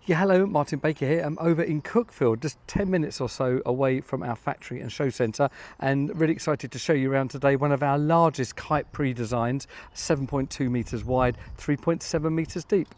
Yeah, hello, Martin Baker here. I'm over in Cuckfield, just 10 minutes or so away from our factory and show centre, and really excited to show you around today one of our largest kite pre-designs, 7.2 metres wide, 3.7 metres deep.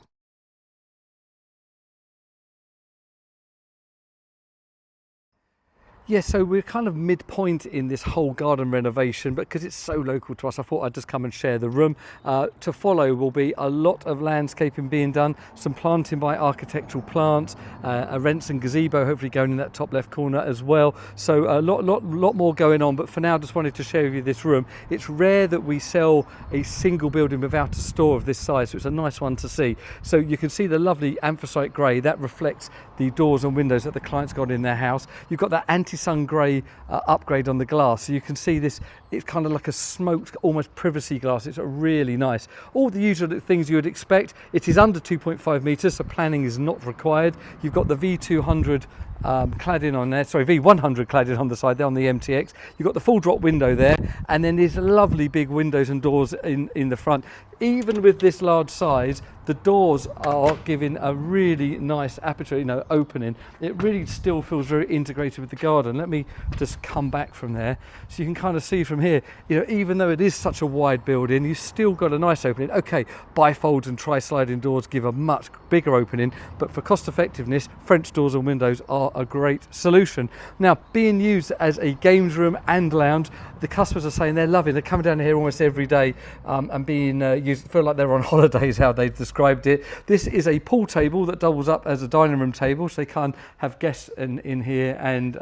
Yeah, so we're kind of midpoint in this whole garden renovation, but because it's so local to us, I thought I'd just come and share the room. To follow will be a lot of landscaping being done, some planting by architectural plants, a rents and gazebo hopefully going in that top left corner as well. So a lot more going on, but for now, just wanted to share with you this room. It's rare that we sell a single building without a store of this size, so it's a nice one to see. So you can see the lovely anthracite grey, that reflects the doors and windows that the client's got in their house. You've got that anti-sun grey upgrade on the glass, so you can see this, it's kind of like a smoked, almost privacy glass. It's really nice. All the usual things you would expect. It is under 2.5 metres, so planning is not required. You've got the V200 cladding on there, sorry, V100 cladding on the side there on the MTX. You've got the full drop window there, and then these lovely big windows and doors in the front. Even with this large size, the doors are giving a really nice aperture, opening. It really still feels very integrated with the garden. Let me just come back from there so you can kind of see from here, even though it is such a wide building, you've still got a nice opening. Okay, bifolds and tri-sliding doors give a much bigger opening, but for cost effectiveness, French doors and windows are a great solution. Now, being used as a games room and lounge, the customers are saying they're loving it. They're coming down here almost every day and being used, feel like they're on holidays, how they've described it. This is a pool table that doubles up as a dining room table, so they can have guests in here and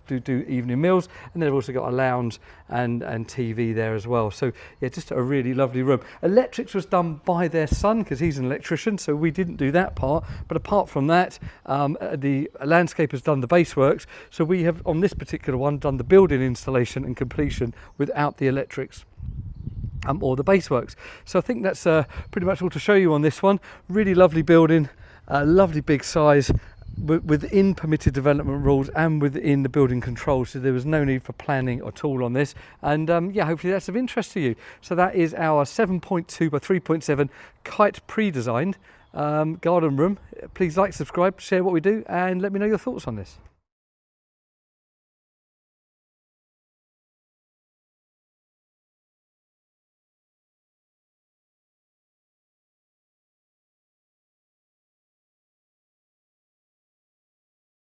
do evening meals. And they've also got a lounge and TV there as well. So yeah, just a really lovely room. Electrics was done by their son because he's an electrician, so we didn't do that part. But apart from that, the landscape has done the base works. So we have, on this particular one, done the building installation and completion without the electrics or the base works. So I think that's pretty much all to show you on this one. Really lovely building, lovely big size, within permitted development rules and within the building control, so there was no need for planning at all on this. And yeah, hopefully that's of interest to you. So that is our 7.2 by 3.7 kite pre-designed garden room. Please like, subscribe, share what we do, and let me know your thoughts on this.